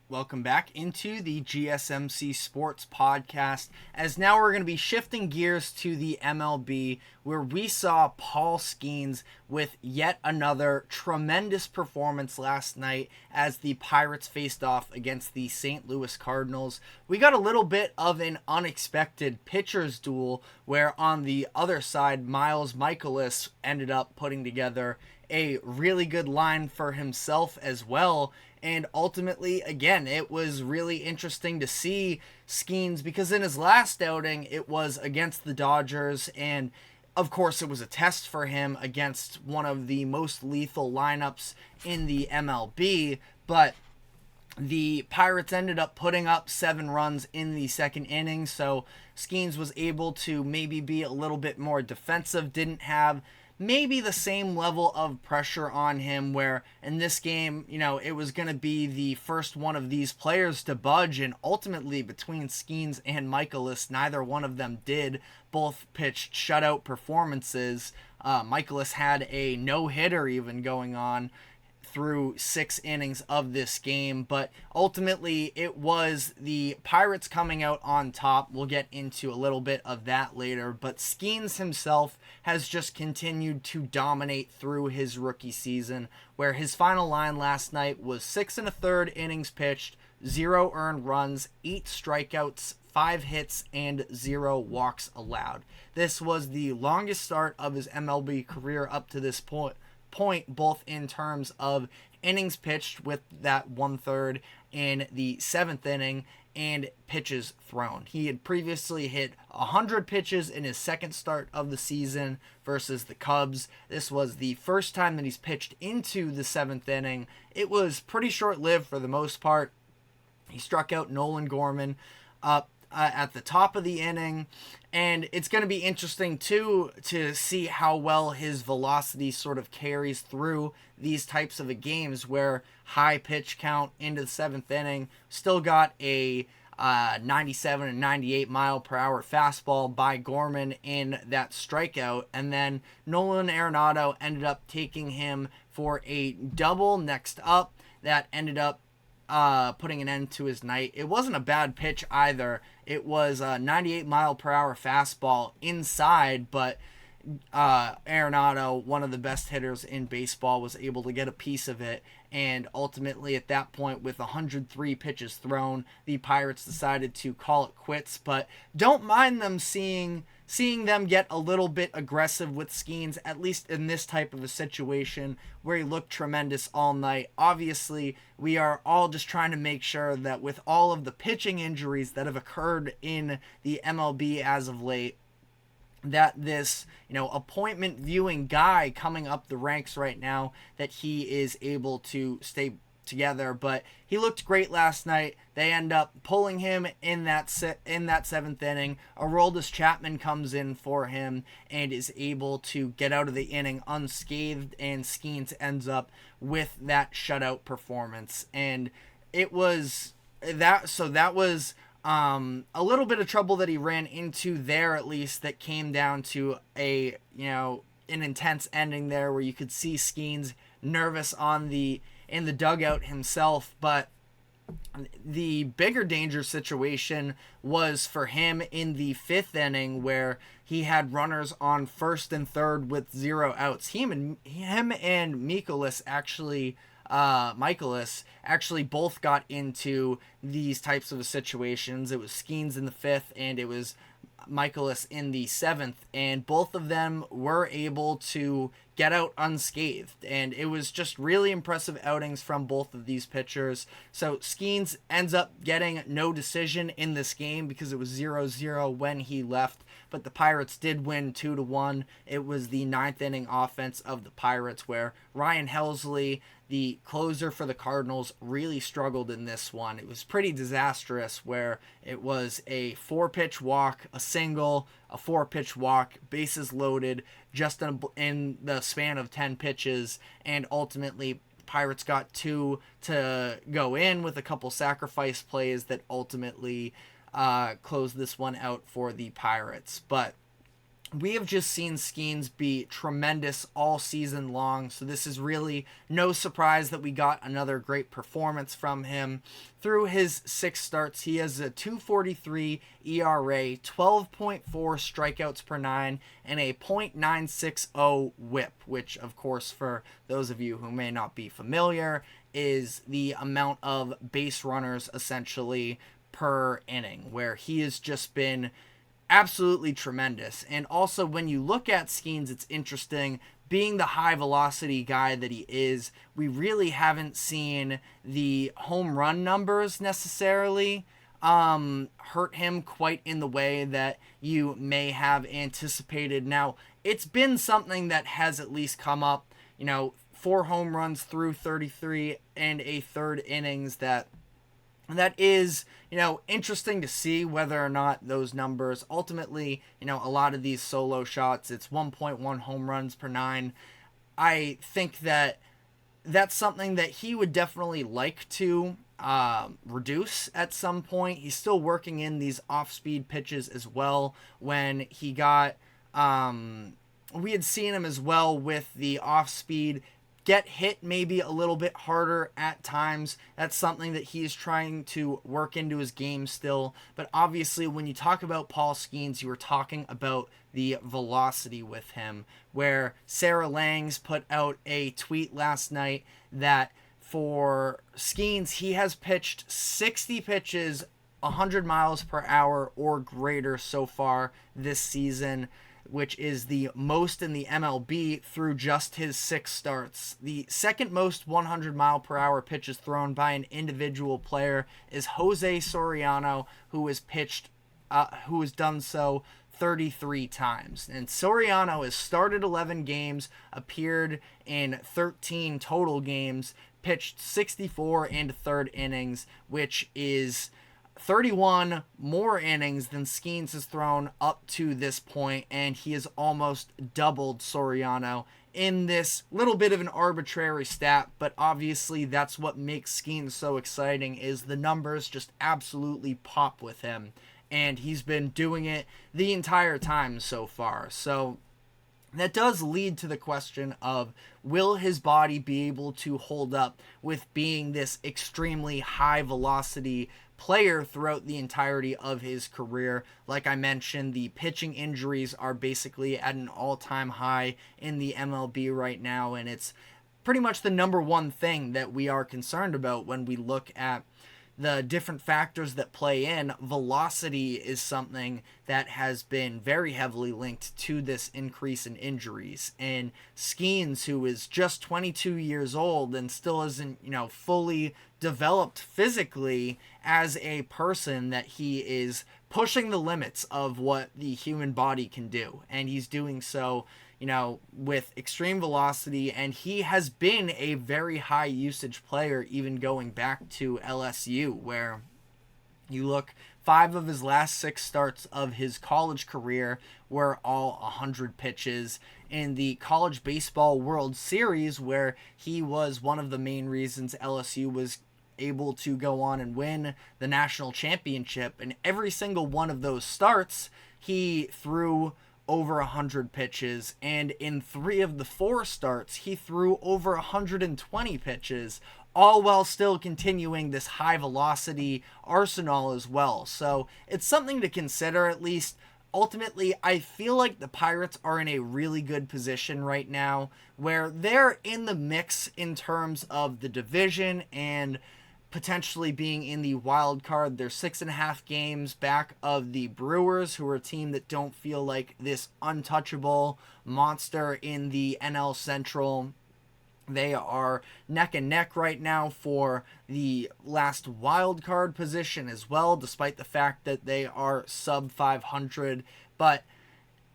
Welcome back into the GSMC Sports Podcast, as now we're going to be shifting gears to the MLB, where we saw Paul Skenes with yet another tremendous performance last night as the Pirates faced off against the St. Louis Cardinals. We got a little bit of an unexpected pitcher's duel, where on the other side, Miles Mikolas ended up putting together a really good line for himself as well. And ultimately, again, it was really interesting to see Skenes, because in his last outing, it was against the Dodgers, and of course it was a test for him against one of the most lethal lineups in the MLB, but the Pirates ended up putting up 7 runs in the second inning, so Skenes was able to maybe be a little bit more defensive, didn't have maybe the same level of pressure on him, where in this game, it was going to be the first one of these players to budge, and ultimately between Skenes and Mikolas, neither one of them did. Both pitched shutout performances. Mikolas had a no-hitter even going on through 6 innings of this game, but ultimately it was the Pirates coming out on top. We'll get into a little bit of that later, but Skenes himself has just continued to dominate through his rookie season, where his final line last night was 6 1/3 innings pitched, 0 earned runs, 8 strikeouts, 5 hits, and 0 walks allowed. This was the longest start of his MLB career up to this point, both in terms of innings pitched with that 1/3 in the 7th inning and pitches thrown. He had previously hit 100 pitches in his second start of the season versus the Cubs. This was the first time that he's pitched into the 7th inning. It was pretty short-lived for the most part. He struck out Nolan Gorman up at the top of the inning, and it's going to be interesting too to see how well his velocity sort of carries through these types of games, where high pitch count into the 7th inning, still got a 97 and 98 mile per hour fastball by Gorman in that strikeout, and then Nolan Arenado ended up taking him for a double next up that ended up putting an end to his night. It wasn't a bad pitch either. It was a 98 mile per hour fastball inside, but Arenado, one of the best hitters in baseball, was able to get a piece of it, and ultimately at that point, with 103 pitches thrown, the Pirates decided to call it quits. But don't mind them seeing them get a little bit aggressive with Skenes, at least in this type of a situation where he looked tremendous all night. Obviously, we are all just trying to make sure that with all of the pitching injuries that have occurred in the MLB as of late, that this, appointment viewing guy coming up the ranks right now, that he is able to stay together. But he looked great last night. They end up pulling him in that 7th inning. Aroldis Chapman comes in for him and is able to get out of the inning unscathed, and Skenes ends up with that shutout performance. And it was that, so that was a little bit of trouble that he ran into there, at least, that came down to an intense ending there, where you could see Skenes nervous in the dugout himself. But the bigger danger situation was for him in the 5th inning, where he had runners on first and third with 0 outs. Him and Mikolas actually both got into these types of situations. It was Skenes in the 5th, and it was Mikolas in the 7th, and both of them were able to get out unscathed, and it was just really impressive outings from both of these pitchers. So Skenes ends up getting no decision in this game because it was 0-0 when he left, but the Pirates did win 2-1. It was the 9th inning offense of the Pirates, where Ryan Helsley, the closer for the Cardinals, really struggled in this one. It was pretty disastrous, where it was a 4-pitch walk, a single, a 4-pitch walk, bases loaded, just in the span of 10 pitches, and ultimately Pirates got 2 to go in with a couple sacrifice plays that ultimately closed this one out for the Pirates. But we have just seen Skenes be tremendous all season long, so this is really no surprise that we got another great performance from him. Through his 6 starts, he has a 2.43 ERA, 12.4 strikeouts per 9, and a .960 whip, which, of course, for those of you who may not be familiar, is the amount of base runners, essentially, per inning, where he has just been absolutely tremendous. And also, when you look at Skenes, it's interesting. Being the high velocity guy that he is, we really haven't seen the home run numbers necessarily hurt him quite in the way that you may have anticipated. Now, it's been something that has at least come up, 4 home runs through 33 and a third innings. That is, interesting to see whether or not those numbers ultimately, a lot of these solo shots, it's 1.1 home runs per 9. I think that that's something that he would definitely like to reduce at some point. He's still working in these off-speed pitches as well. When he got, we had seen him as well with the off-speed get hit maybe a little bit harder at times. That's something that he's trying to work into his game still. But obviously, when you talk about Paul Skenes, you were talking about the velocity with him, where Sarah Langs put out a tweet last night that for Skenes, he has pitched 60 pitches 100 miles per hour or greater so far this season, which is the most in the MLB through just his 6 starts. The second most 100 mile per hour pitches thrown by an individual player is Jose Soriano, who has done so 33 times. And Soriano has started 11 games, appeared in 13 total games, pitched 64 and a third innings, which is 31 more innings than Skenes has thrown up to this point, and he has almost doubled Soriano in this little bit of an arbitrary stat, but obviously that's what makes Skenes so exciting, is the numbers just absolutely pop with him, and he's been doing it the entire time so far. So that does lead to the question of, will his body be able to hold up with being this extremely high velocity player throughout the entirety of his career? Like I mentioned, the pitching injuries are basically at an all-time high in the MLB right now, and it's pretty much the number one thing that we are concerned about when we look at the different factors that play in. Velocity is something that has been very heavily linked to this increase in injuries. And Skenes, who is just 22 years old and still isn't, fully developed physically as a person, that he is pushing the limits of what the human body can do. And he's doing so, with extreme velocity, and he has been a very high usage player even going back to LSU, where you look, 5 of his last 6 starts of his college career were all 100 pitches. In the College Baseball World Series, where he was one of the main reasons LSU was able to go on and win the national championship, and every single one of those starts, he threw over 100 pitches, and in 3 of the 4 starts, he threw over 120 pitches, all while still continuing this high velocity arsenal as well. So it's something to consider, at least. Ultimately, I feel like the Pirates are in a really good position right now, where they're in the mix in terms of the division and potentially being in the wild card. They're 6.5 games back of the Brewers, who are a team that don't feel like this untouchable monster in the NL Central. They are neck and neck right now for the last wild card position as well, despite the fact that they are sub 500. But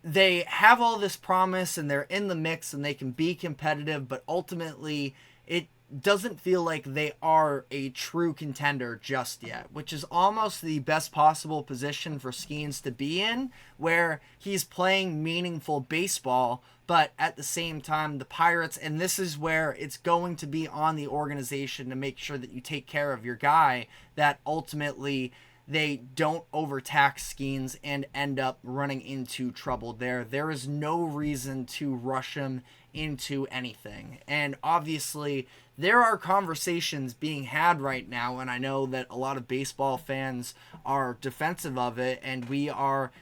they have all this promise, and they're in the mix, and they can be competitive, but ultimately it doesn't feel like they are a true contender just yet, which is almost the best possible position for Skenes to be in, where he's playing meaningful baseball, but at the same time, the Pirates, and this is where it's going to be on the organization to make sure that you take care of your guy, that ultimately they don't overtax Skenes and end up running into trouble there. There is no reason to rush him into anything. And obviously, there are conversations being had right now, and I know that a lot of baseball fans are defensive of it, and we are,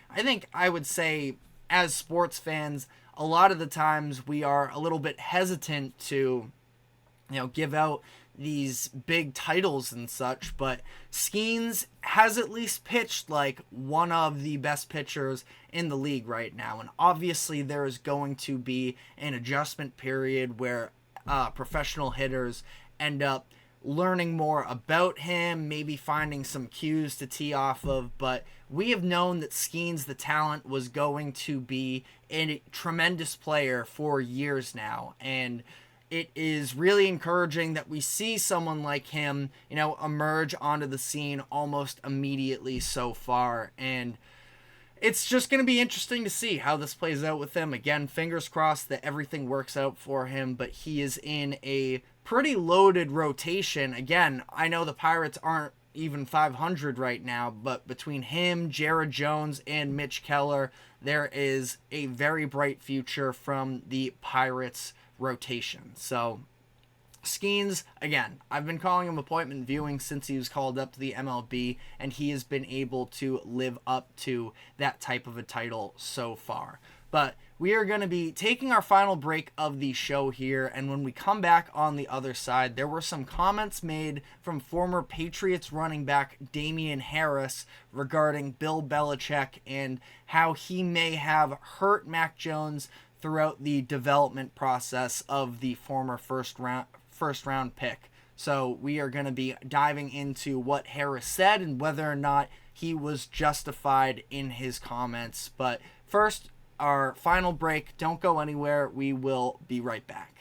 I would say, as sports fans, a lot of the times we are a little bit hesitant to, give out these big titles and such, but Skenes has at least pitched like one of the best pitchers in the league right now, and obviously there is going to be an adjustment period where professional hitters end up learning more about him, maybe finding some cues to tee off of, but we have known that Skenes, the talent, was going to be a tremendous player for years now, and it is really encouraging that we see someone like him, emerge onto the scene almost immediately so far. And it's just going to be interesting to see how this plays out with him. Again, fingers crossed that everything works out for him, but he is in a pretty loaded rotation. Again, I know the Pirates aren't even 500 right now, but between him, Jared Jones, and Mitch Keller, there is a very bright future from the Pirates rotation. So Skenes, again, I've been calling him appointment viewing since he was called up to the MLB, and he has been able to live up to that type of a title so far. But we are going to be taking our final break of the show here, and when we come back on the other side, there were some comments made from former Patriots running back Damian Harris regarding Bill Belichick and how he may have hurt Mac Jones throughout the development process of the former first round pick. So we are going to be diving into what Harris said and whether or not he was justified in his comments. But first, our final break. Don't go anywhere. We will be right back.